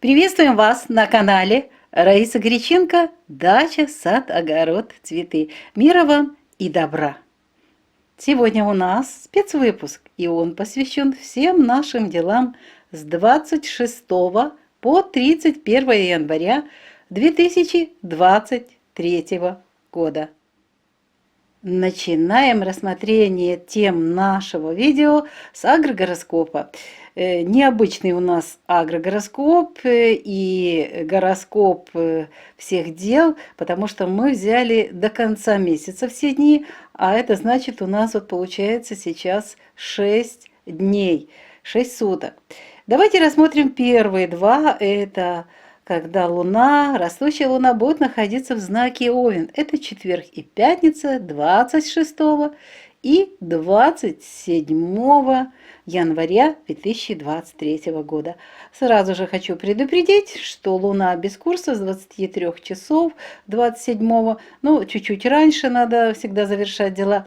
Приветствуем вас на канале Раиса Греченко «Дача, сад, огород, цветы». Мира вам и добра! Сегодня у нас спецвыпуск, и он посвящен всем нашим делам с 26 по 31 января 2023 года. Начинаем рассмотрение тем нашего видео с агрогороскопа. Необычный у нас агрогороскоп и гороскоп всех дел, потому что мы взяли до конца месяца все дни, а это значит у нас вот получается сейчас 6 дней, 6 суток. Давайте рассмотрим первые два. Это когда Луна, растущая Луна, будет находиться в знаке Овен. Это четверг и пятница 26 и 27 января 2023 года. Сразу же хочу предупредить, что Луна без курса с 23 часов 27, ну, чуть-чуть раньше надо всегда завершать дела.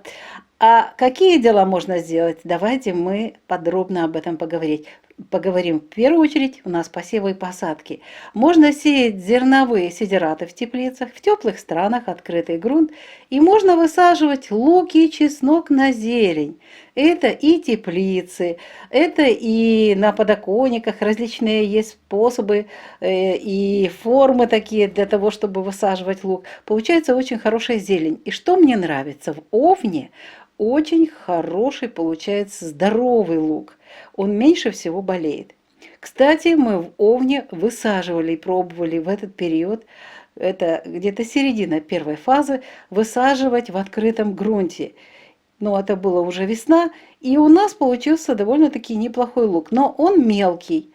А какие дела можно сделать? Давайте мы подробно об этом поговорим. В первую очередь у нас посевы и посадки. Можно сеять зерновые сидираты в теплицах, в теплых странах открытый грунт, и можно высаживать лук и чеснок на зелень. Это и теплицы, это и на подоконниках различные есть способы и формы такие для того, чтобы высаживать лук. Получается очень хорошая зелень. И что мне нравится в Овне? Очень хороший получается здоровый лук. Он меньше всего болеет. Кстати, мы в Овне высаживали и пробовали в этот период, это где-то середина первой фазы, высаживать в открытом грунте. Но это было уже весна, и у нас получился довольно-таки неплохой лук, но он мелкий.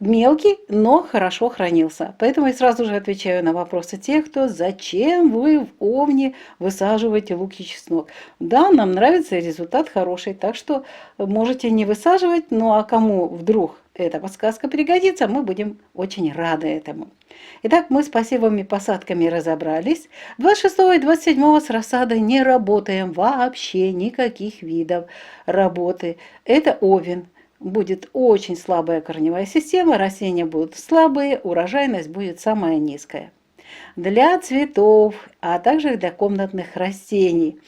Мелкий, но хорошо хранился. Поэтому я сразу же отвечаю на вопросы тех, кто зачем вы в Овне высаживаете лук и чеснок. Да, нам нравится, результат хороший, так что можете не высаживать, ну а кому вдруг эта подсказка пригодится, мы будем очень рады этому. Итак, мы с посевами и посадками разобрались. 26 и 27 с рассадой не работаем вообще, никаких видов работы. Это Овен. Будет очень слабая корневая система, растения будут слабые, урожайность будет самая низкая. Для цветов, а также для комнатных растений.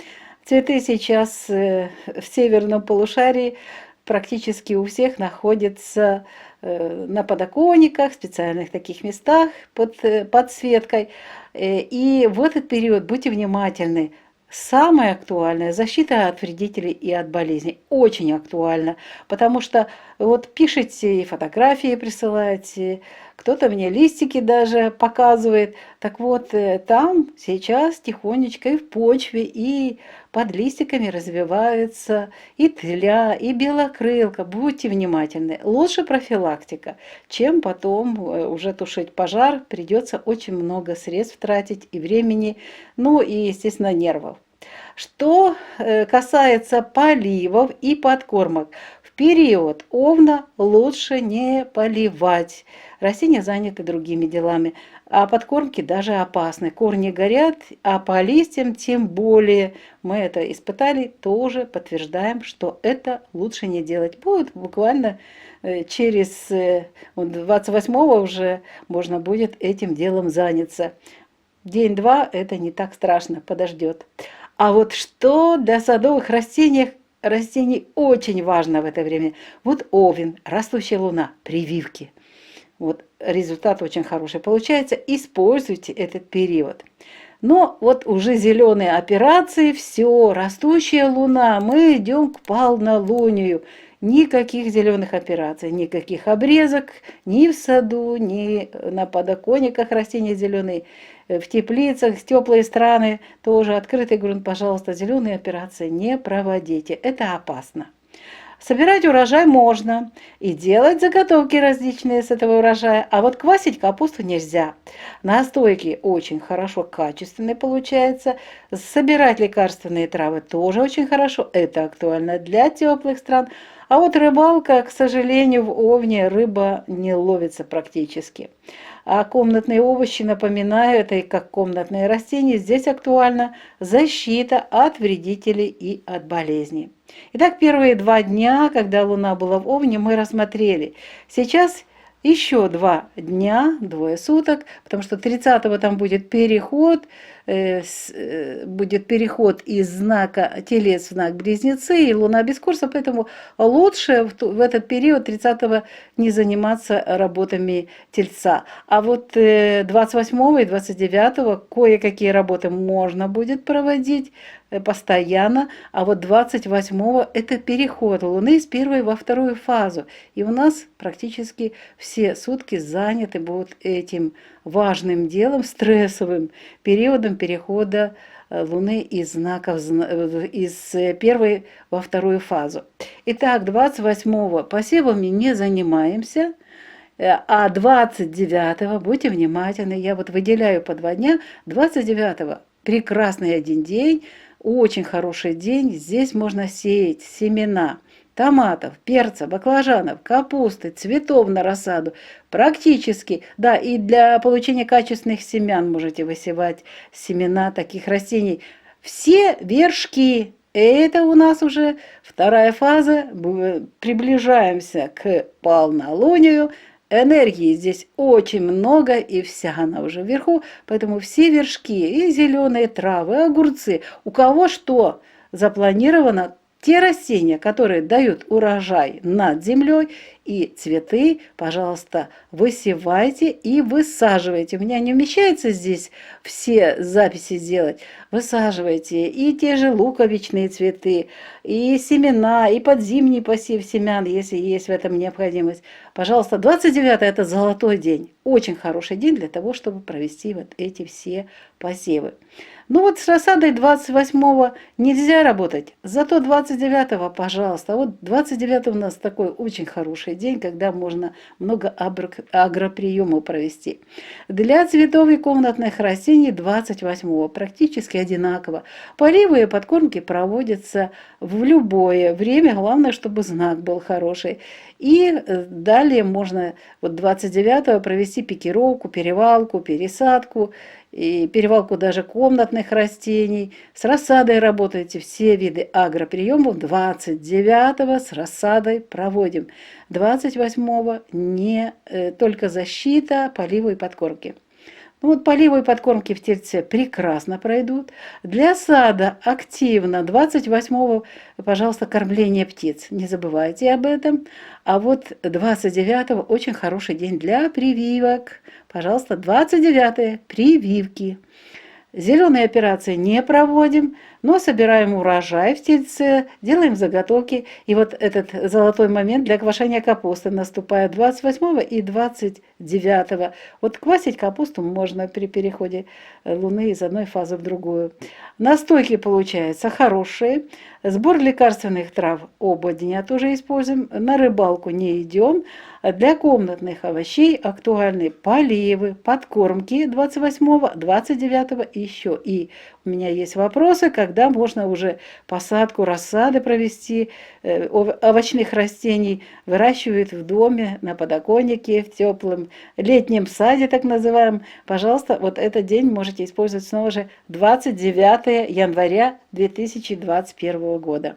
Цветы сейчас в северном полушарии практически у всех находятся на подоконниках, в специальных таких местах под подсветкой. И в этот период будьте внимательны. Самое актуальное – защита от вредителей и от болезней. Очень актуально, потому что вот пишете и фотографии присылаете, кто-то мне листики даже показывает. Так вот, там сейчас тихонечко и в почве, и под листиками развиваются и тля, и белокрылка. Будьте внимательны. Лучше профилактика, чем потом уже тушить пожар. Придется очень много средств тратить и времени, ну и, естественно, нервов. Что касается поливов и подкормок, в период Овна лучше не поливать. Растения заняты другими делами, а подкормки даже опасны. Корни горят, а по листьям тем более. Мы это испытали, тоже подтверждаем, что это лучше не делать. Будет буквально через 28-го уже можно будет этим делом заняться. День-два это не так страшно, подождет. А вот что для садовых растений очень важно в это время? Вот Овен, растущая Луна, прививки. Вот результат очень хороший получается. Используйте этот период. Но вот уже зеленые операции, все, растущая Луна, мы идем к полнолунию. Никаких зеленых операций, никаких обрезок ни в саду, ни на подоконниках растения зеленые, в теплицах, в теплые страны тоже открытый грунт, пожалуйста, зеленые операции не проводите, это опасно. Собирать урожай можно и делать заготовки различные с этого урожая, а вот квасить капусту нельзя. Настойки очень хорошо, качественные получается. Собирать лекарственные травы тоже очень хорошо, это актуально для теплых стран. А вот рыбалка, к сожалению, в Овне рыба не ловится практически. А комнатные овощи, напоминаю, это и как комнатные растения, здесь актуальна защита от вредителей и от болезней. Итак, первые 2 дня, когда Луна была в Овне, мы рассмотрели. Сейчас Еще 2 дня, двое суток, потому что 30-го там будет переход, будет переход из знака Телец в знак Близнецы, и Луна без курса, поэтому лучше в этот период 30-го не заниматься работами Тельца. А вот 28-го и 29-го кое-какие работы можно будет проводить постоянно, а вот 28-го это переход Луны из первой во вторую фазу. И у нас практически все сутки заняты будут этим важным делом, стрессовым периодом перехода Луны из знаков из первой во вторую фазу. Итак, 28-го посевами не занимаемся, а 29-го, будьте внимательны, я вот выделяю по 2 дня, 29-го прекрасный один день, очень хороший день, здесь можно сеять семена томатов, перца, баклажанов, капусты, цветов на рассаду. Практически, да, и для получения качественных семян можете высевать семена таких растений. Все вершки. Это у нас уже вторая фаза. Приближаемся к полнолунию. Энергии здесь очень много, и вся она уже вверху, поэтому все вершки, и зеленые травы, и огурцы, у кого что запланировано, те растения, которые дают урожай над землей, и цветы, пожалуйста, высевайте и высаживайте. У меня не вмещается здесь все записи сделать. Высаживайте и те же луковичные цветы, и семена, и подзимний посев семян, если есть в этом необходимость. Пожалуйста, 29 это золотой день. Очень хороший день для того, чтобы провести вот эти все посевы. Ну вот с рассадой 28-го нельзя работать, зато 29-го, пожалуйста. Вот 29-го у нас такой очень хороший день, когда можно много агроприемов провести. Для цветов и комнатных растений 28-го практически одинаково. Поливы и подкормки проводятся в любое время, главное, чтобы знак был хороший. И далее можно вот 29-го провести пикировку, перевалку, пересадку, и перевалку даже комнатных растений. С рассадой работаете, все виды агроприемов 29-го с рассадой проводим. 28-го не только защита, поливы и подкормки. Ну вот поливы и подкормки в Тельце прекрасно пройдут. Для сада активно 28-го, пожалуйста, кормление птиц. Не забывайте об этом. А вот 29-го очень хороший день для прививок. Пожалуйста, 29-е прививки. Зеленые операции не проводим, но собираем урожай в Тельце, делаем заготовки. И вот этот золотой момент для квашения капусты наступает 28 и 29. Вот квасить капусту можно при переходе Луны из одной фазы в другую. Настойки получаются хорошие. Сбор лекарственных трав оба дня тоже используем. На рыбалку не идем. Для комнатных овощей актуальны поливы, подкормки 28, 29 еще. И у меня есть вопросы, когда можно уже посадку рассады провести. Овощных растений выращивают в доме, на подоконнике, в теплом летнем саде, так называемом. Пожалуйста, вот этот день можете использовать снова же 29 января 2021 года.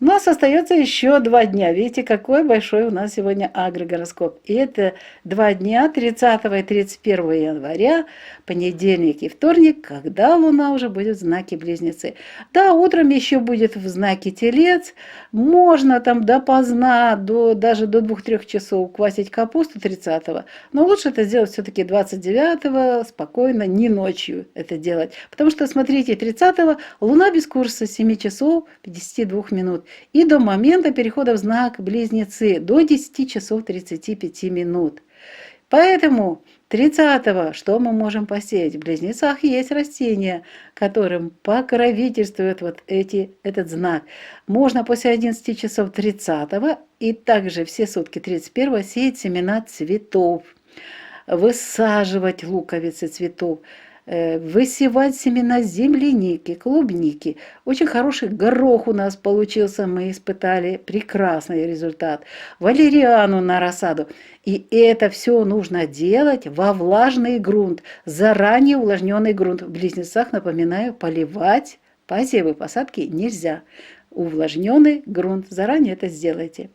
У нас остается еще 2 дня. Видите, какой большой у нас сегодня агрогороскоп. И это 2 дня, 30 и 31 января, понедельник и вторник, когда Луна уже будет в знаке Близнецы. Да, утром еще будет в знаке Телец. Можно там допоздна, даже до 2-3 часов квасить капусту 30-го. Но лучше это сделать все-таки 29-го, спокойно, не ночью это делать. Потому что, смотрите, 30-го Луна без курса 7 часов 52 минут. И до момента перехода в знак Близнецы до 10 часов 35 минут. Поэтому 30-го что мы можем посеять? В Близнецах есть растения, которым покровительствует вот этот знак. Можно после 11 часов 30-го и также все сутки 31-го сеять семена цветов, высаживать луковицы цветов, высевать семена земляники, клубники. Очень хороший горох у нас получился, мы испытали прекрасный результат. Валериану на рассаду. И это все нужно делать во влажный грунт, заранее увлажненный грунт. В Близнецах, напоминаю, поливать посевы, посадки нельзя. Увлажненный грунт, заранее это сделайте.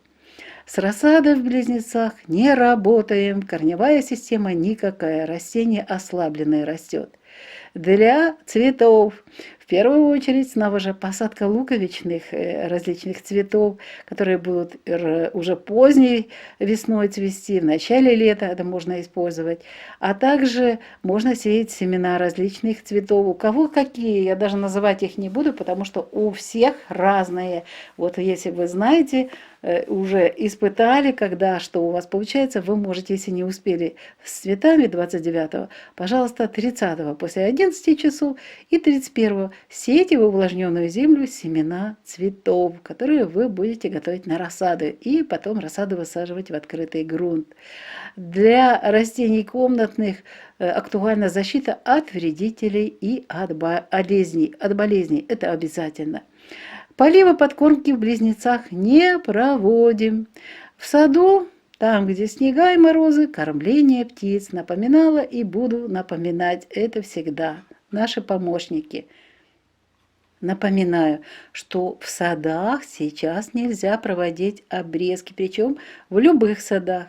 С рассадой в близнецах не работаем, корневая система никакая, растение ослабленное растет. Для цветов. В первую очередь, снова же, посадка луковичных различных цветов, которые будут уже поздней весной цвести, в начале лета это можно использовать. А также можно сеять семена различных цветов. У кого какие, я даже называть их не буду, потому что у всех разные. Вот если вы знаете, уже испытали, когда что у вас получается, вы можете, если не успели с цветами 29-го, пожалуйста, 30-го после 11 часов и 31-го сейте в увлажненную землю семена цветов, которые вы будете готовить на рассаду и потом рассаду высаживать в открытый грунт. Для растений комнатных актуальна защита от вредителей и от болезней. От болезней это обязательно. Полива подкормки в близнецах не проводим. В саду, там, где снега и морозы, кормление птиц. Напоминала и буду напоминать это всегда. Наши помощники. Напоминаю, что в садах сейчас нельзя проводить обрезки, причем в любых садах.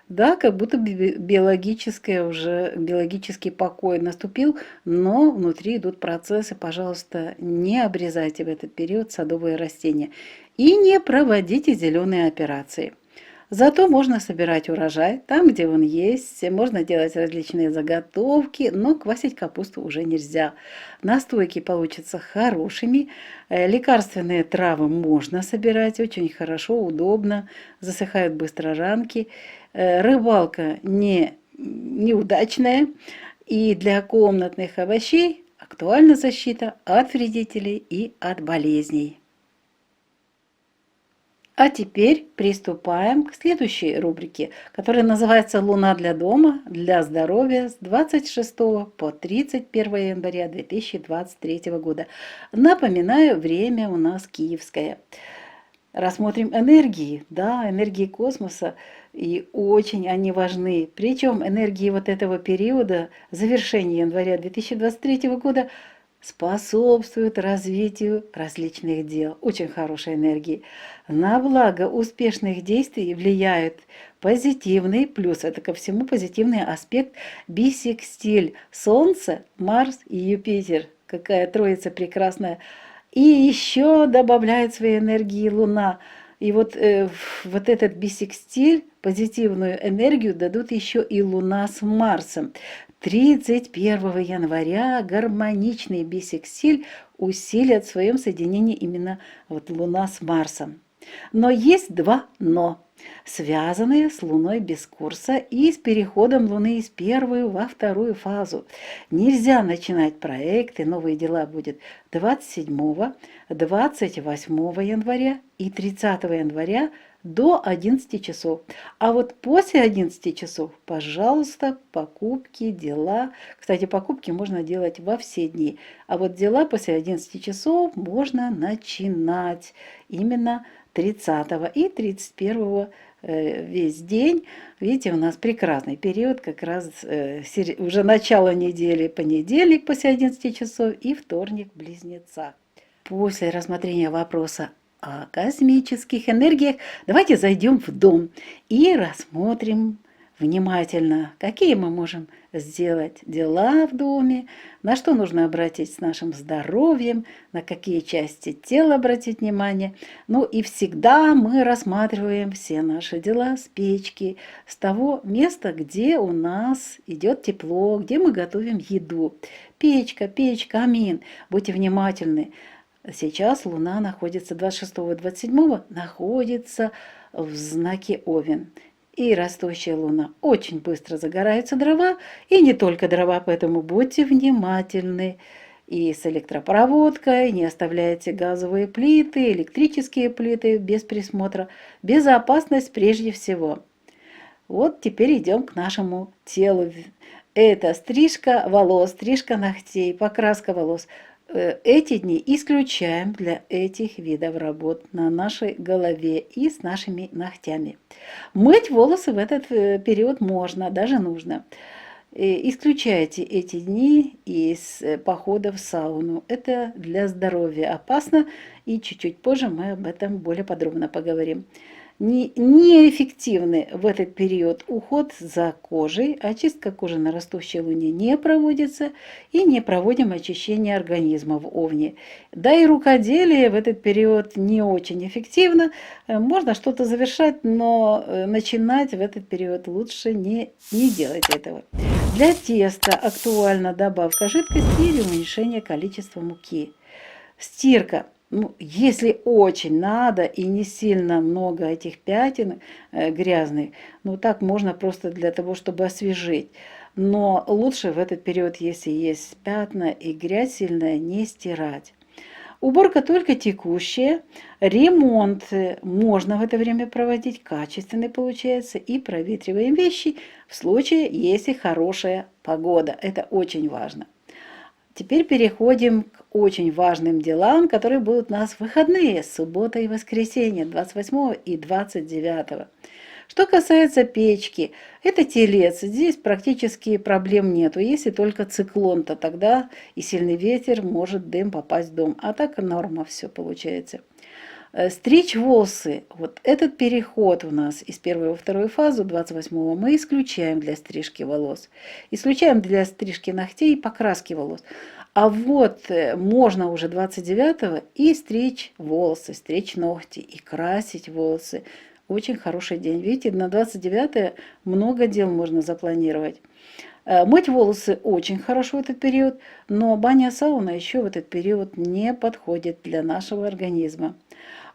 Да, как будто биологический покой наступил, но внутри идут процессы. Пожалуйста, не обрезайте в этот период садовые растения и не проводите зеленые операции. Зато можно собирать урожай там, где он есть, можно делать различные заготовки, но квасить капусту уже нельзя. Настойки получатся хорошими, лекарственные травы можно собирать, очень хорошо, удобно, засыхают быстро ранки. Рыбалка неудачная, и для комнатных овощей актуальна защита от вредителей и от болезней. А теперь приступаем к следующей рубрике, которая называется «Луна для дома, для здоровья» с 26 по 31 января 2023 года. Напоминаю, время у нас киевское. Рассмотрим энергии, да, энергии космоса, и очень они важны. Причем энергии вот этого периода, завершения января 2023 года, способствуют развитию различных дел. Очень хорошие энергии. На благо успешных действий влияет позитивный, плюс это ко всему позитивный аспект бисекстиль Солнце, Марс и Юпитер. Какая троица прекрасная. И еще добавляет свои энергии Луна. И вот этот бисекстиль, позитивную энергию дадут еще и Луна с Марсом. 31 января гармоничный бисекстиль усилят в своем соединении именно вот Луна с Марсом. Но есть два «но», связанные с Луной без курса и с переходом Луны из первую во вторую фазу. Нельзя начинать проекты, новые дела будет 27, 28 января и 30 января до 11 часов. А вот после 11 часов, пожалуйста, покупки, дела. Кстати, покупки можно делать во все дни. А вот дела после 11 часов можно начинать именно 30 и 31 весь день. Видите, у нас прекрасный период, как раз уже начало недели, понедельник после 11 часов и вторник близнеца. После рассмотрения вопроса о космических энергиях давайте зайдем в дом и рассмотрим внимательно, какие мы можем сделать дела в доме, на что нужно обратить с нашим здоровьем, на какие части тела обратить внимание. Ну и всегда мы рассматриваем все наши дела с печки, с того места, где у нас идет тепло, где мы готовим еду. Печка, камин. Будьте внимательны. Сейчас Луна находится 26-27, находится в знаке Овен. И растущая Луна очень быстро загораются дрова, и не только дрова, поэтому будьте внимательны. И с электропроводкой не оставляйте газовые плиты, электрические плиты без присмотра. Безопасность прежде всего. Вот теперь идем к нашему телу. Это стрижка волос, стрижка ногтей, покраска волос. Эти дни исключаем для этих видов работ на нашей голове и с нашими ногтями. Мыть волосы в этот период можно, даже нужно. Исключайте эти дни из похода в сауну. Это для здоровья опасно, и чуть-чуть позже мы об этом более подробно поговорим. неэффективны в этот период уход за кожей, очистка кожи на растущей луне не проводится и не проводим очищение организма в Овне. Да и рукоделие в этот период не очень эффективно. Можно что-то завершать, но начинать в этот период лучше не делать этого. Для теста актуальна добавка жидкости или уменьшение количества муки. Стирка. Ну, если очень надо и не сильно много этих пятен грязных, ну так можно просто для того, чтобы освежить. Но лучше в этот период, если есть пятна и грязь сильная, не стирать. Уборка только текущая, ремонт можно в это время проводить, качественный получается, и проветриваем вещи в случае, если хорошая погода. Это очень важно. Теперь переходим к очень важным делам, которые будут у нас в выходные, суббота и воскресенье, 28 и 29. Что касается печки, это телец, здесь практически проблем нету, если только циклон, то тогда и сильный ветер, может дым попасть в дом, а так норма все получается. Стричь волосы, вот этот переход у нас из первой во вторую фазу, 28-го, мы исключаем для стрижки волос. Исключаем для стрижки ногтей и покраски волос. А вот можно уже 29-го и стричь волосы, стричь ногти и красить волосы. Очень хороший день. Видите, на 29-е много дел можно запланировать. Мыть волосы очень хорошо в этот период, но баня-сауна еще в этот период не подходит для нашего организма.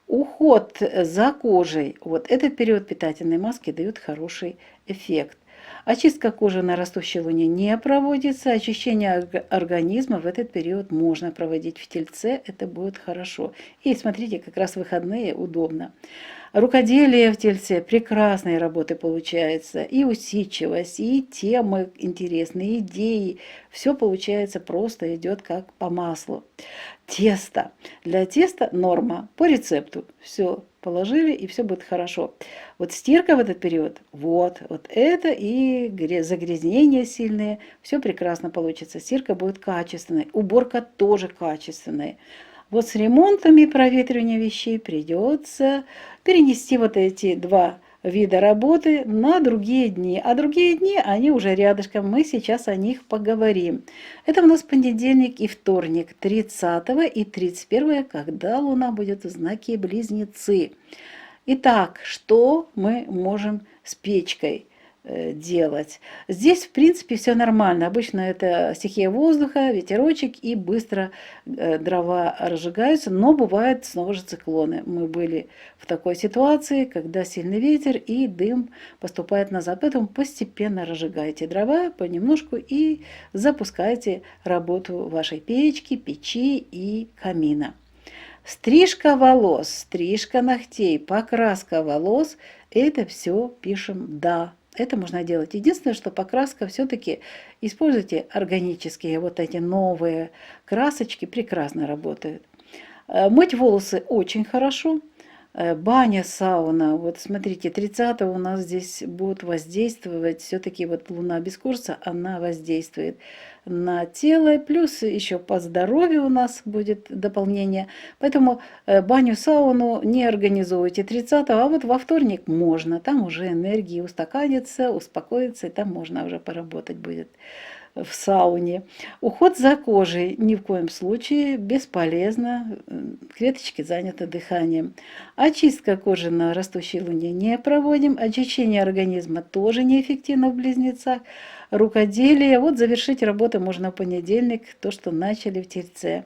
Уход за кожей, вот этот период питательной маски дает хороший эффект. Очистка кожи на растущей луне не проводится, очищение организма в этот период можно проводить в тельце, это будет хорошо. И смотрите, как раз в выходные удобно. Рукоделие в тельце, прекрасные работы получается, и усидчивость, и темы интересные, идеи. Все получается просто, идет как по маслу. Тесто. Для теста норма по рецепту. Все положили, и все будет хорошо. Вот стирка в этот период, вот это и загрязнения сильные, все прекрасно получится. Стирка будет качественной, уборка тоже качественная. Вот с ремонтом и проветриванием вещей придется перенести вот эти два вида работы на другие дни. А другие дни, они уже рядышком, мы сейчас о них поговорим. Это у нас понедельник и вторник, 30 и 31, когда Луна будет в знаке Близнецы. Итак, что мы можем с печкой делать? Здесь, в принципе, все нормально. Обычно это стихия воздуха, ветерочек, и быстро дрова разжигаются, но бывают снова же циклоны. Мы были в такой ситуации, когда сильный ветер и дым поступает назад. Поэтому постепенно разжигайте дрова понемножку и запускайте работу вашей печки, печи и камина. Стрижка волос, стрижка ногтей, покраска волос – это все пишем «да». Это можно делать. Единственное, что покраска все-таки используйте органические, вот эти новые красочки прекрасно работают. Мыть волосы очень хорошо. Баня, сауна, вот смотрите, 30 у нас здесь будут воздействовать, все-таки вот Луна без курса, она воздействует на тело, плюс еще по здоровью у нас будет дополнение. Поэтому баню, сауну не организуйте 30, а вот во вторник можно, там уже энергии устаканится, успокоится, и там можно уже поработать будет в сауне. Уход за кожей ни в коем случае бесполезно, клеточки заняты дыханием. Очистка кожи на растущей луне не проводим, очищение организма тоже неэффективно в близнецах. Рукоделие, вот завершить работу можно в понедельник, то, что начали в тельце.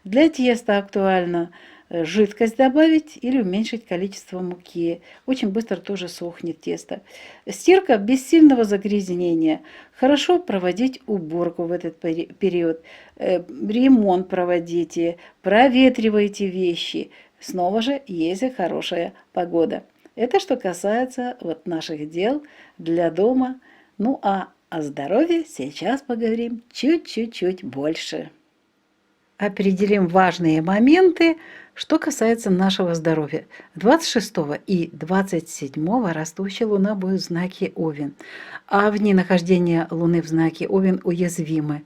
Для теста актуально жидкость добавить или уменьшить количество муки. Очень быстро тоже сохнет тесто. Стирка без сильного загрязнения. Хорошо проводить уборку в этот период. Ремонт проводите, проветривайте вещи. Снова же, если хорошая погода. Это что касается вот наших дел для дома. Ну а о здоровье сейчас поговорим чуть-чуть больше. Определим важные моменты, что касается нашего здоровья. 26 и 27 растущая Луна будет в знаке Овен, а в дни нахождения Луны в знаке Овен уязвимы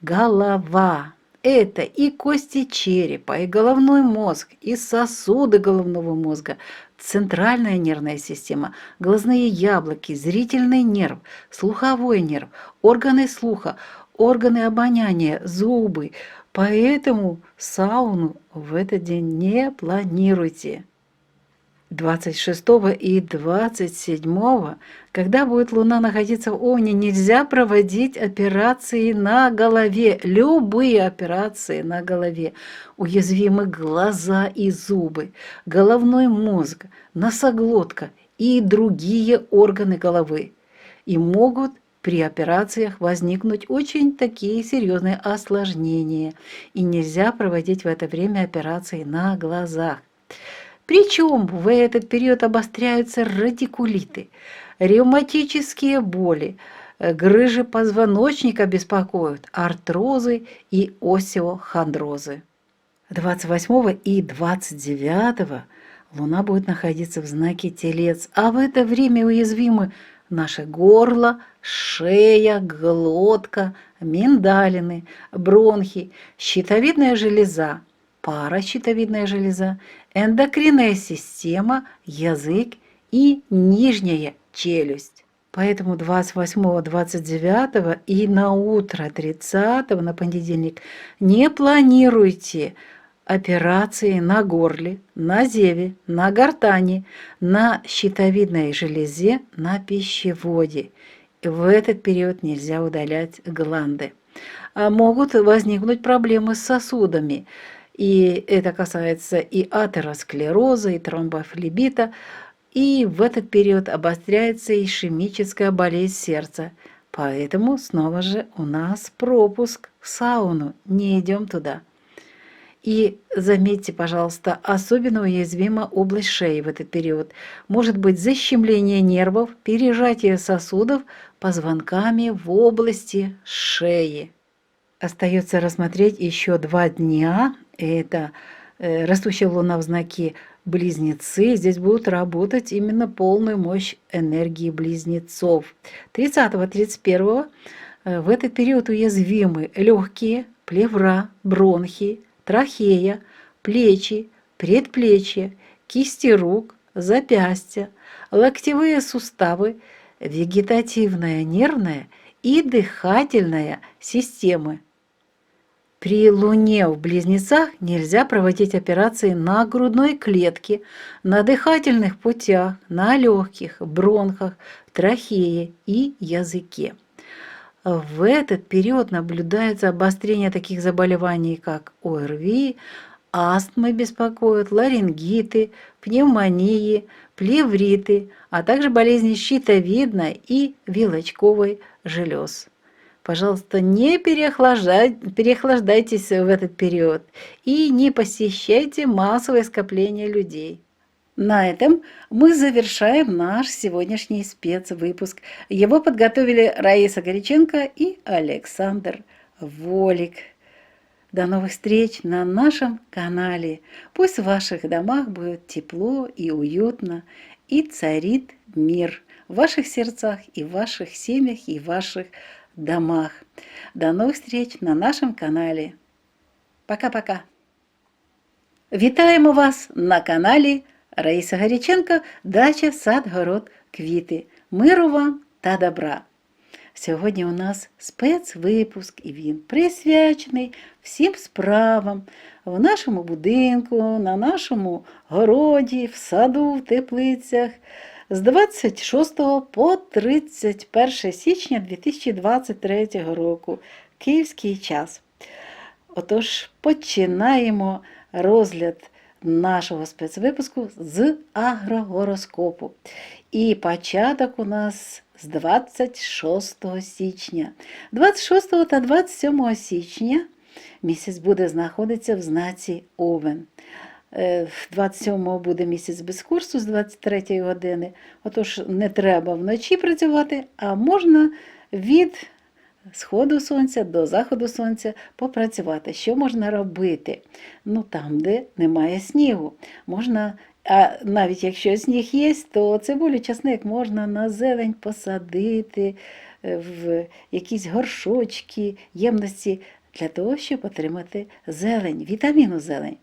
голова, Это и кости черепа, и головной мозг, и сосуды головного мозга, центральная нервная система, глазные яблоки, зрительный нерв, слуховой нерв, органы слуха, органы обоняния, зубы. Поэтому сауну в этот день не планируйте. 26 и 27, когда будет Луна находиться в Овне, нельзя проводить операции на голове, любые операции на голове. Уязвимы глаза и зубы, головной мозг, носоглотка и другие органы головы. И могут при операциях возникнуть очень такие серьезные осложнения. И нельзя проводить в это время операции на глазах. Причем в этот период обостряются радикулиты, ревматические боли, грыжи позвоночника беспокоят, артрозы и остеохондрозы. 28 и 29 Луна будет находиться в знаке Телец, а в это время уязвимы наше горло, шея, глотка, миндалины, бронхи, щитовидная железа, паращитовидная железа, эндокринная система, язык и нижняя челюсть. Поэтому 28-29 и на утро 30 на понедельник не планируйте операции на горле, на зеве, на гортани, на щитовидной железе, на пищеводе. В этот период нельзя удалять гланды. Могут возникнуть проблемы с сосудами. И это касается и атеросклероза, и тромбофлебита. И в этот период обостряется ишемическая болезнь сердца. Поэтому снова же у нас пропуск в сауну. Не идем туда. И заметьте, пожалуйста, особенно уязвима область шеи в этот период. Может быть защемление нервов, пережатие сосудов позвонками в области шеи. Остается рассмотреть еще 2 дня. Это растущая Луна в знаке Близнецы. Здесь будут работать именно полную мощь энергии близнецов. 30-31 в этот период уязвимы легкие, плевра, бронхи, трахея, плечи, предплечья, кисти рук, запястья, локтевые суставы, вегетативная нервная и дыхательная системы. При Луне в Близнецах нельзя проводить операции на грудной клетке, на дыхательных путях, на легких, бронхах, трахее и языке. В этот период наблюдается обострение таких заболеваний, как ОРВИ, астмы беспокоят, ларингиты, пневмонии, плевриты, а также болезни щитовидной и вилочковой желез. Пожалуйста, не переохлаждайтесь в этот период и не посещайте массовые скопления людей. На этом мы завершаем наш сегодняшний спецвыпуск. Его подготовили Раиса Горяченко и Александр Волик. До новых встреч на нашем канале. Пусть в ваших домах будет тепло и уютно, и царит мир в ваших сердцах, и в ваших семьях, и в ваших домах. До новых встреч на нашем канале. Пока-пока. Вітаємо вас на каналі Раїса Горяченко «Дача, сад, город, квіти». Миру вам та добра! Сьогодні у нас спецвипуск, і він присвячений всім справам в нашому будинку, на нашому городі, в саду, в теплицях з 26 по 31 січня 2023 року, київський час. Отож, починаємо розгляд нашого спецвипуску з агрогороскопу. І початок у нас з 26 січня. 26 та 27 січня місяць буде знаходитися в знаці Овен. 27-го буде місяць без курсу з 23 години. Отож, не треба вночі працювати, а можна від сходу сонця до заходу сонця попрацювати. Що можна робити? Ну, там, де немає снігу. Можна, а навіть якщо сніг є, то цибулю, часник можна на зелень посадити в якісь горшочки, ємності для того, щоб отримати зелень, вітаміну зелень.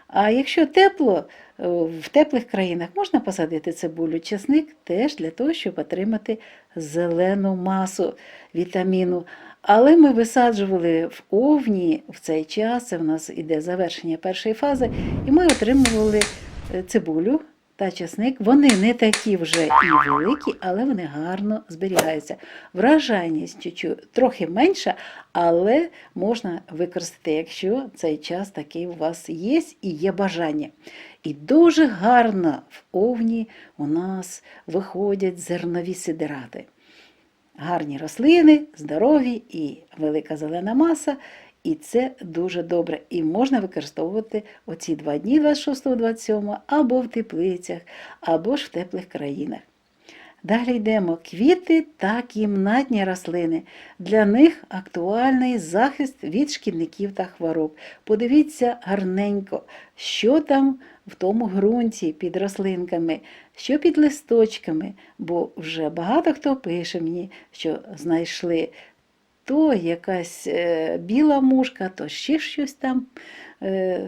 А якщо тепло, в теплих країнах можна посадити цибулю, чесник теж для того, щоб отримати зелену масу вітаміну. Але ми висаджували в овні в цей час, це в нас іде завершення першої фази, і ми отримували цибулю та чесник. Вони не такі вже і великі, але вони гарно зберігаються. Врожайність трохи менша, але можна використати, якщо цей час такий у вас є і є бажання. І дуже гарно в овні у нас виходять зернові сидирати. Гарні рослини, здорові і велика зелена маса. І це дуже добре. І можна використовувати оці 2 дні, 26-27, або в теплицях, або ж в теплих країнах. Далі йдемо квіти та кімнатні рослини. Для них актуальний захист від шкідників та хвороб. Подивіться гарненько, що там в тому ґрунті під рослинками, що під листочками, бо вже багато хто пише мені, що знайшли то якась біла мушка, то ще щось там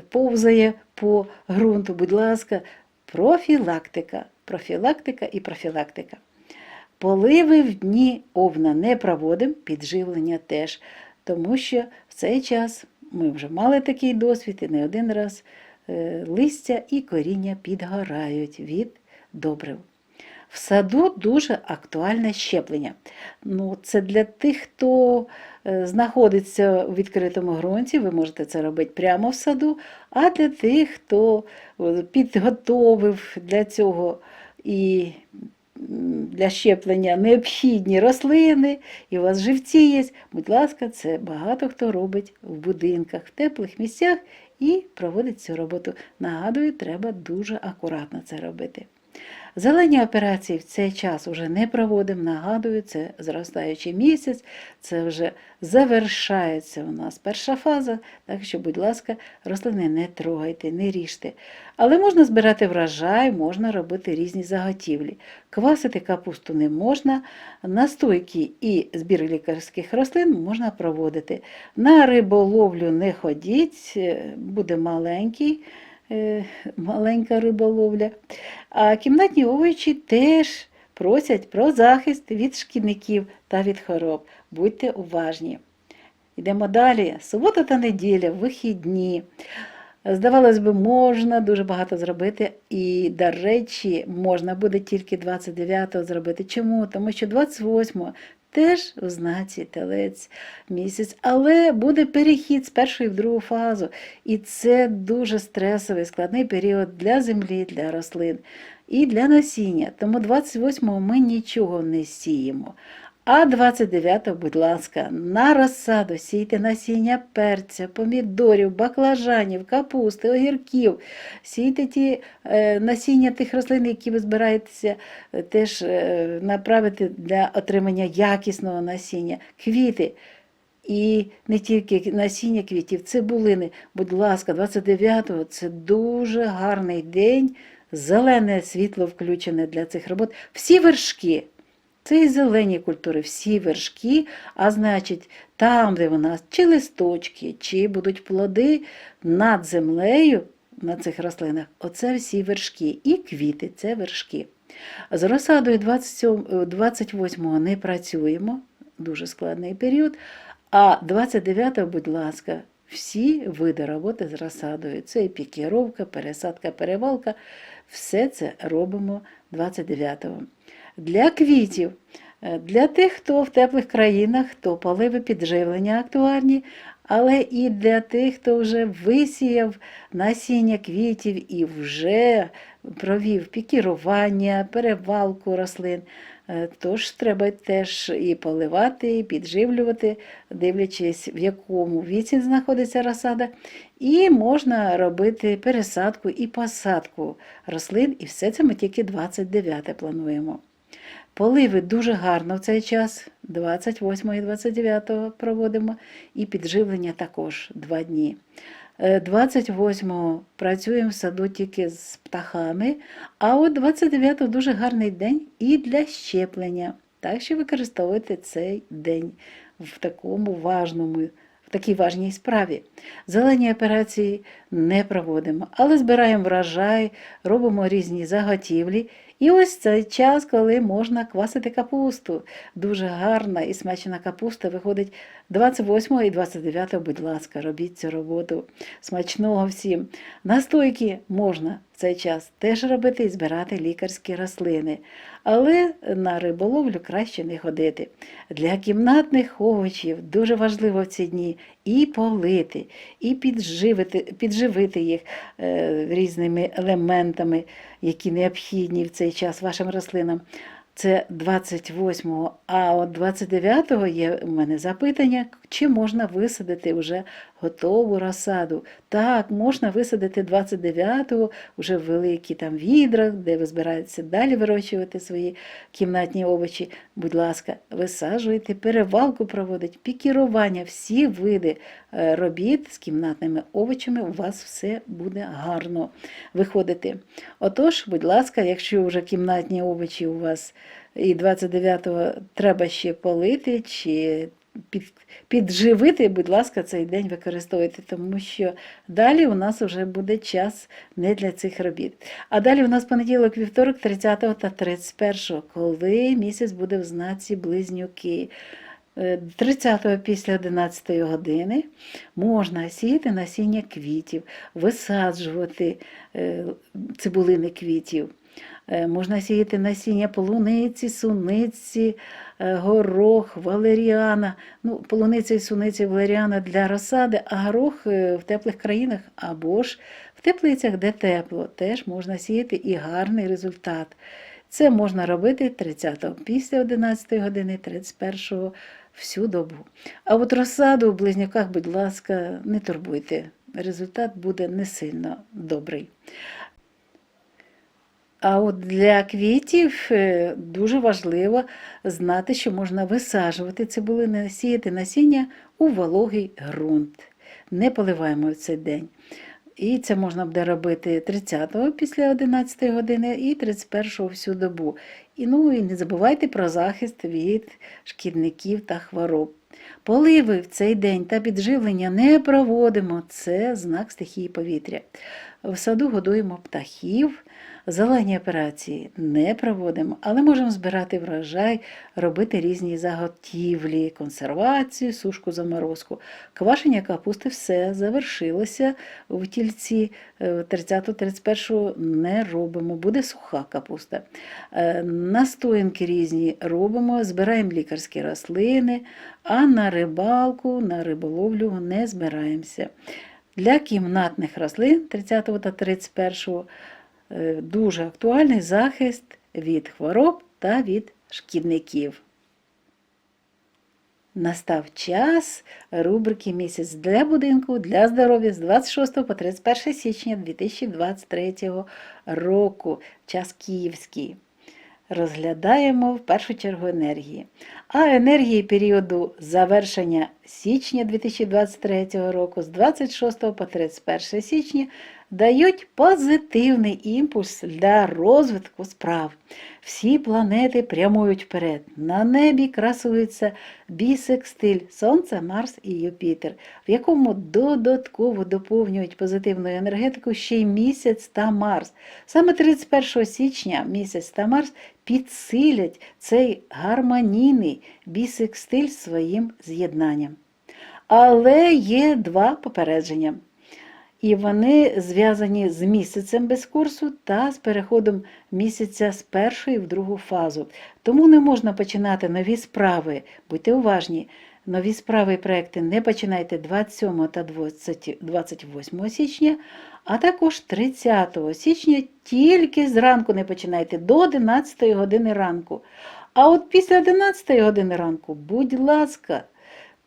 повзає по ґрунту. Будь ласка, профілактика, профілактика і профілактика. Поливи в дні овна не проводимо, підживлення теж, тому що в цей час ми вже мали такий досвід і не один раз листя і коріння підгорають від добрив. В саду дуже актуальне щеплення. Це для тих, хто знаходиться у відкритому ґрунті, ви можете це робити прямо в саду, а для тих, хто підготовив для цього і для щеплення необхідні рослини, і у вас живці є, будь ласка, це багато хто робить в будинках, в теплих місцях і проводить цю роботу. Нагадую, треба дуже акуратно це робити. Зелені операції в цей час вже не проводимо, нагадую, це зростаючий місяць, це вже завершається у нас перша фаза, так що, будь ласка, рослини не трогайте, не ріжте. Але можна збирати врожай, можна робити різні заготівлі. Квасити капусту не можна, настойки і збір лікарських рослин можна проводити. На риболовлю не ходіть, буде маленька риболовля. А кімнатні овочі теж просять про захист від шкідників та від хвороб. Будьте уважні. Йдемо далі. Субота та неділя, вихідні. Здавалось би, можна дуже багато зробити. І, до речі, можна буде тільки 29-го зробити. Чому? Тому що 28-го теж у знаці Телець місяць, але буде перехід з першої в другу фазу. І це дуже стресовий, складний період для землі, для рослин і для насіння. Тому 28-го ми нічого не сіємо. А 29-го, будь ласка, на розсаду сійте насіння перця, помідорів, баклажанів, капусти, огірків. Сійте ті насіння тих рослин, які ви збираєтеся теж направити для отримання якісного насіння. Квіти. І не тільки насіння квітів, цибулини. Будь ласка, 29-го – це дуже гарний день, зелене світло включене для цих робот. Всі вершки. Це і зелені культури, всі вершки, а значить, там, де у нас чи листочки, чи будуть плоди над землею, на цих рослинах, оце всі вершки. І квіти – це вершки. З розсадою 28-го не працюємо, дуже складний період, а 29-го, будь ласка, всі види роботи з розсадою. Це і пікіровка, пересадка, перевалка, все це робимо 29-го. Для квітів, для тих, хто в теплих країнах, то поливи підживлення актуальні, але і для тих, хто вже висіяв насіння квітів і вже провів пікірування, перевалку рослин. Тож треба теж і поливати, і підживлювати, дивлячись, в якому віці знаходиться розсада. І можна робити пересадку і посадку рослин, і все це ми тільки 29-те плануємо. Поливи дуже гарно в цей час, 28 і 29 проводимо, і підживлення також 2 дні. 28-го працюємо в саду тільки з птахами, а от 29-го дуже гарний день і для щеплення. Так що використовуйте цей день в такому важному, в такій важній справі. Зелені операції не проводимо, але збираємо врожай, робимо різні заготівлі. І ось цей час, коли можна квасити капусту. Дуже гарна і смачна капуста виходить 28 і 29, будь ласка, робіть цю роботу. Смачного всім. Настойки можна в цей час теж робити і збирати лікарські рослини. Але на риболовлю краще не ходити. Для кімнатних овочів дуже важливо в ці дні і полити, і підживити їх різними елементами, які необхідні в цей час вашим рослинам. Це 28-го, а от 29-го є у мене запитання, чи можна висадити вже готову розсаду. Так, можна висадити 29-го вже в великі там відрах, де ви збираєтеся далі вирощувати свої кімнатні овочі. Будь ласка, висаджуйте, перевалку проводить, пікірування, всі види робіт з кімнатними овочами у вас все буде гарно виходити. Отож, будь ласка, якщо вже кімнатні овочі у вас і 29-го треба ще полити чи підживити, будь ласка, цей день використовуйте, тому що далі у нас вже буде час не для цих робіт. А далі у нас понеділок, вівторок, 30 та 31, коли місяць буде в знаці Близнюки. 30-го після 11 години можна сіяти насіння квітів, висаджувати цибулини квітів. Можна сіяти насіння полуниці, суниці, горох, валеріана. Полуниця і суниця, валеріана для розсади, а горох в теплих країнах або ж в теплицях, де тепло, теж можна сіяти і гарний результат. Це можна робити 30-го після 11 години, 31-го всю добу. А от розсаду в близнюках, будь ласка, не турбуйте. Результат буде не сильно добрий. А от для квітів дуже важливо знати, що можна висаджувати цибулини, сіяти насіння у вологий ґрунт. Не поливаємо в цей день. І це можна буде робити 30-го після 11 години і 31-го всю добу. І не забувайте про захист від шкідників та хвороб. Поливи в цей день та підживлення не проводимо, це знак стихії повітря. В саду годуємо птахів, зелені операції не проводимо, але можемо збирати врожай, робити різні заготівлі, консервацію, сушку, заморозку. Квашення капусти все завершилося в тільці, 30-31 не робимо, буде суха капуста. Настоянки різні робимо, збираємо лікарські рослини, а на рибалку, на риболовлю не збираємося. Для кімнатних рослин 30 та 31 дуже актуальний захист від хвороб та від шкідників. Настав час рубрики «Місяць для будинку, для здоров'я» з 26 по 31 січня 2023 року. Час київський. Розглядаємо в першу чергу енергії. А енергії періоду завершення січня 2023 року з 26 по 31 січня дають позитивний імпульс для розвитку справ. Всі планети прямують вперед. На небі красується бісекстиль Сонце, Марс і Юпітер, в якому додатково доповнюють позитивну енергетику ще й місяць та Марс. Саме 31 січня місяць та Марс підсилять цей гармонійний бісекстиль своїм з'єднанням. Але є два попередження. І вони зв'язані з місяцем без курсу та з переходом місяця з першої в другу фазу. Тому не можна починати нові справи. Будьте уважні. Нові справи і проекти не починайте 27 та 28 січня, а також 30 січня тільки зранку не починайте, до 11 години ранку. А от після 11 години ранку, будь ласка,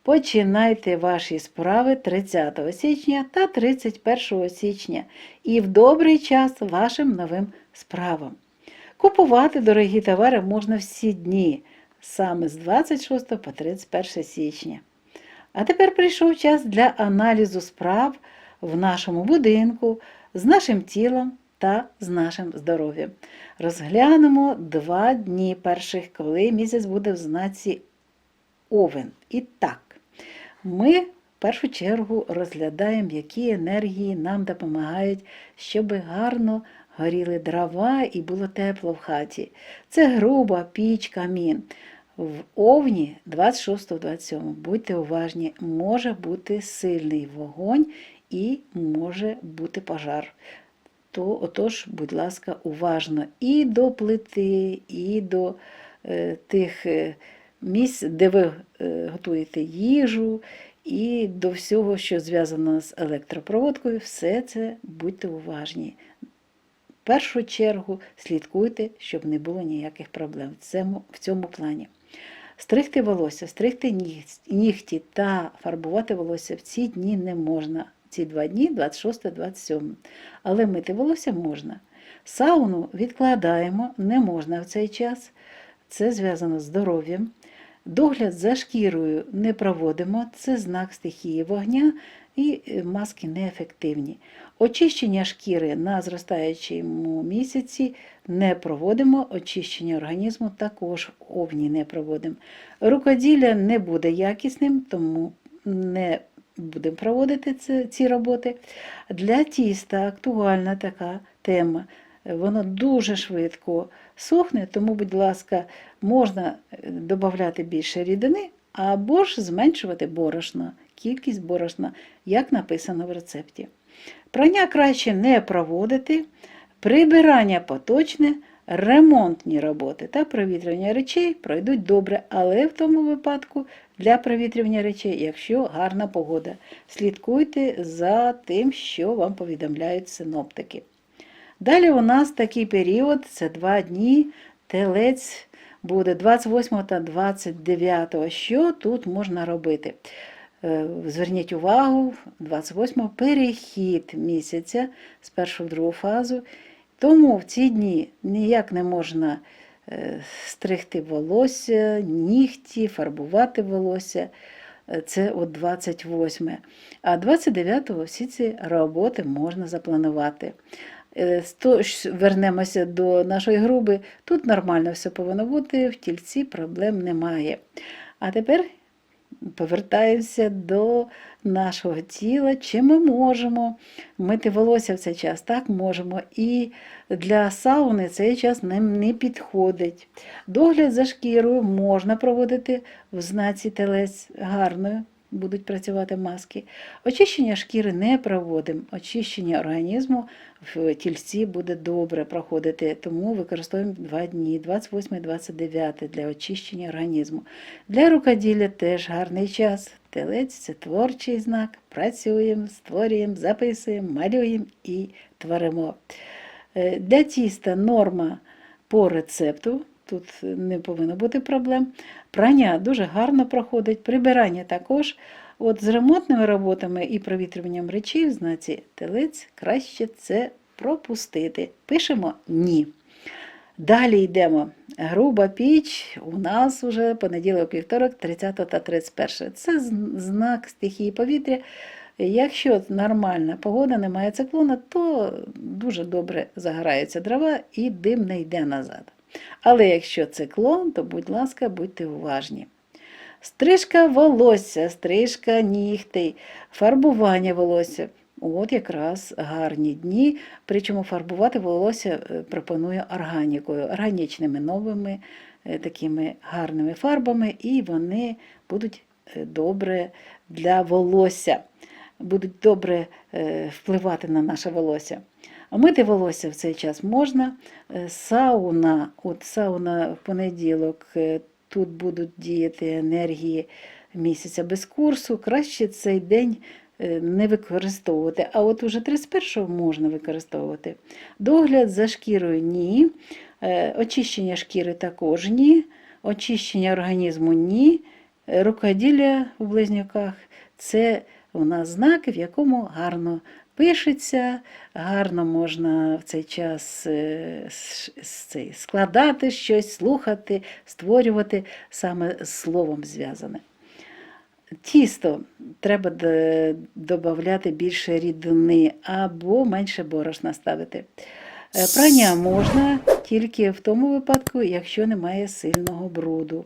починайте ваші справи 30 січня та 31 січня і в добрий час вашим новим справам. Купувати дорогі товари можна всі дні, саме з 26 по 31 січня. А тепер прийшов час для аналізу справ в нашому будинку, з нашим тілом та з нашим здоров'ям. Розглянемо 2 дні перших, коли місяць буде в знаці Овен. І так, ми першу чергу розглядаємо, які енергії нам допомагають, щоб гарно горіли дрова і було тепло в хаті. Це груба піч, камін. В овні 26-27, будьте уважні, може бути сильний вогонь і може бути пожар. Отож, будь ласка, уважно і до плити, і до тих місць, де ви готуєте їжу, і до всього, що зв'язано з електропроводкою, все це будьте уважні. В першу чергу слідкуйте, щоб не було ніяких проблем в цьому плані. Стригти волосся, стригти нігті та фарбувати волосся в ці дні не можна. Ці 2 дні, 26-27. Але мити волосся можна. Сауну відкладаємо, не можна в цей час. Це зв'язано з здоров'ям. Догляд за шкірою не проводимо, це знак стихії вогня і маски неефективні. Очищення шкіри на зростаючому місяці не проводимо, очищення організму також в овні не проводимо. Рукоділля не буде якісним, тому не будемо проводити ці роботи. Для тіста актуальна така тема. Воно дуже швидко сохне, тому, будь ласка, можна додати більше рідини або ж зменшувати борошно, кількість борошна, як написано в рецепті. Прання краще не проводити, прибирання поточне, ремонтні роботи та провітрювання речей пройдуть добре, але в тому випадку для провітрювання речей, якщо гарна погода. Слідкуйте за тим, що вам повідомляють синоптики. Далі у нас такий період, це 2 дні, телець буде 28 та 29. Що тут можна робити? Зверніть увагу, 28 перехід місяця з першого в другу фазу. Тому в ці дні ніяк не можна стригти волосся, нігті, фарбувати волосся. Це от 28. А 29-го всі ці роботи можна запланувати. Вернемося до нашої груби. Тут нормально все повинно бути, в тільці проблем немає. А тепер повертаємося до нашого тіла. Чи ми можемо мити волосся в цей час? Так, можемо. І для сауни цей час нам не підходить. Догляд за шкірою можна проводити в знаці телець гарною. Будуть працювати маски. Очищення шкіри не проводимо. Очищення організму в тільці буде добре проходити, тому використовуємо 2 дні, 28-29 для очищення організму. Для рукоділля теж гарний час. Телець – це творчий знак. Працюємо, створюємо, записуємо, малюємо і творимо. Для тіста норма по рецепту. Тут не повинно бути проблем. Прання дуже гарно проходить, прибирання також. От з ремонтними роботами і провітрюванням речей в знаці телець краще це пропустити. Пишемо «ні». Далі йдемо. Груба піч у нас вже понеділок, вівторок, 30 та 31. Це знак стихії повітря. Якщо нормальна погода, немає циклону, то дуже добре загораються дрова і дим не йде назад. Але якщо циклон, то, будь ласка, будьте уважні. Стрижка волосся, стрижка нігтей, фарбування волосся. От якраз гарні дні, причому фарбувати волосся пропоную органікою, органічними новими такими гарними фарбами, і вони будуть добре для волосся, будуть добре впливати на наше волосся. Мити волосся в цей час можна. Сауна в понеділок, тут будуть діяти енергії місяця без курсу, краще цей день не використовувати, а от уже 31-го можна використовувати. Догляд за шкірою – ні, очищення шкіри також ні, очищення організму – ні, рукоділля у близнюках – це у нас знак, в якому гарно пишеться, гарно можна в цей час складати щось, слухати, створювати, саме з словом зв'язане. Тісто треба додати більше рідини або менше борошна ставити. Прання можна тільки в тому випадку, якщо немає сильного бруду.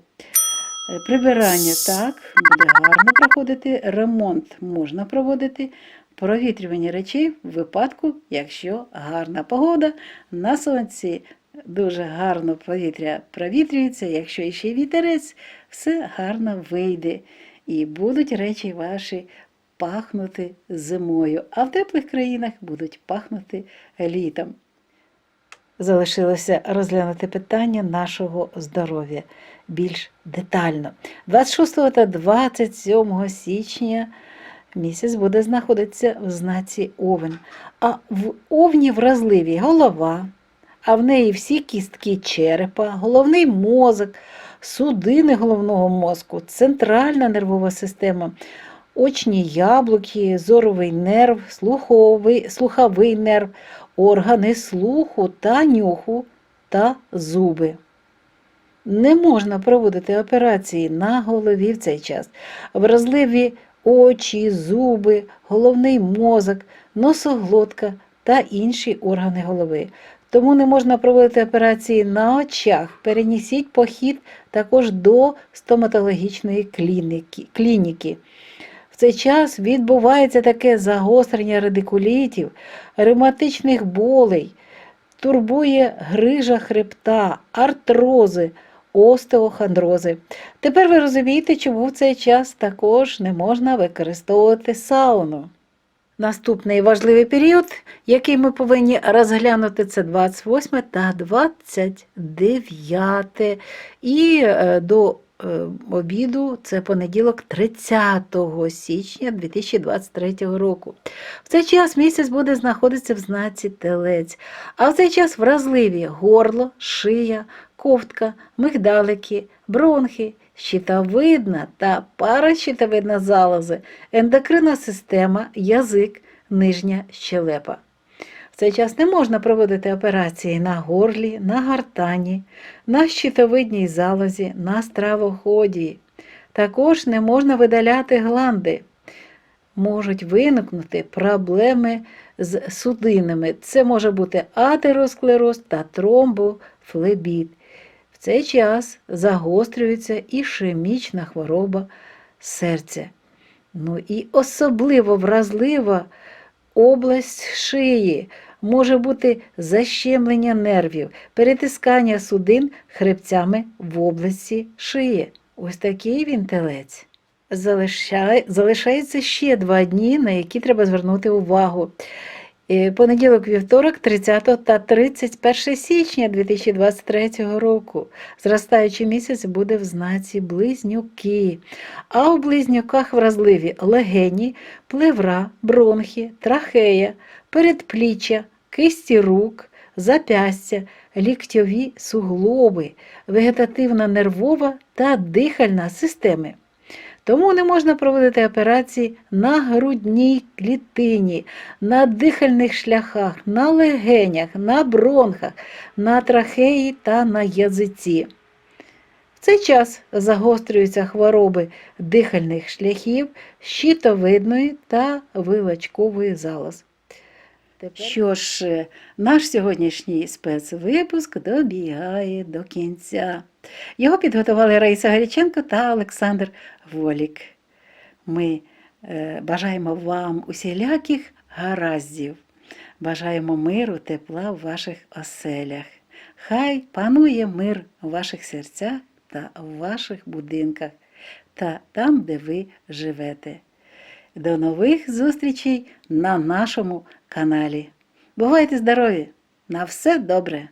Прибирання так, буде гарно проходити, ремонт можна проводити, провітрювання речей в випадку, якщо гарна погода, на сонці дуже гарно повітря провітрюється, якщо ще й вітерець, все гарно вийде і будуть речі ваші пахнути зимою, а в теплих країнах будуть пахнути літом. Залишилося розглянути питання нашого здоров'я більш детально. 26 та 27 січня місяць буде знаходитися в знаці Овен. А в Овні вразливі голова, а в неї всі кістки черепа, головний мозок, судини головного мозку, центральна нервова система, очні яблуки, зоровий нерв, слуховий нерв, органи слуху та нюху та зуби. Не можна проводити операції на голові в цей час. Вразливі очі, зуби, головний мозок, носоглотка та інші органи голови. Тому не можна проводити операції на очах. Перенесіть похід також до стоматологічної клініки. В цей час відбувається таке загострення радикулітів, ревматичних болей, турбує грижа хребта, артрози, остеохондрози. Тепер ви розумієте, чому в цей час також не можна використовувати сауну. Наступний важливий період, який ми повинні розглянути, це 28 та 29. І до обіду, це понеділок 30 січня 2023 року. В цей час місяць буде знаходитися в знаці Телець, а в цей час вразливі горло, шия, ковтка, мигдалики, бронхи, щитовидна та паращитовидна залози, ендокринна система, язик, нижня щелепа. В цей час не можна проводити операції на горлі, на гортані, на щитовидній залозі, на стравоході. Також не можна видаляти гланди. Можуть виникнути проблеми з судинами. Це може бути атеросклероз та тромбофлебіт. В цей час загострюється ішемічна хвороба серця. Ну і особливо вразлива область шиї. Може бути защемлення нервів, перетискання судин хребцями в області шиї. Ось такий він телець. Залишається ще 2 дні, на які треба звернути увагу. Понеділок, вівторок, 30 та 31 січня 2023 року. Зростаючий місяць буде в знаці Близнюки. А у Близнюках вразливі легені, плевра, бронхи, трахея, передпліччя, кисті рук, зап'ястя, ліктьові суглоби, вегетативна нервова та дихальна системи. Тому не можна проводити операції на грудній клітині, на дихальних шляхах, на легенях, на бронхах, на трахеї та на язиці. В цей час загострюються хвороби дихальних шляхів, щитовидної та вилочкової залоз. Що ж, наш сьогоднішній спецвипуск добігає до кінця. Його підготували Раїса Горяченко та Олександр Волік. Ми бажаємо вам усіляких гараздів, бажаємо миру, тепла в ваших оселях. Хай панує мир у ваших серцях та в ваших будинках та там, де ви живете. До нових зустрічей на нашому каналі. Бувайте здорові! На все добре!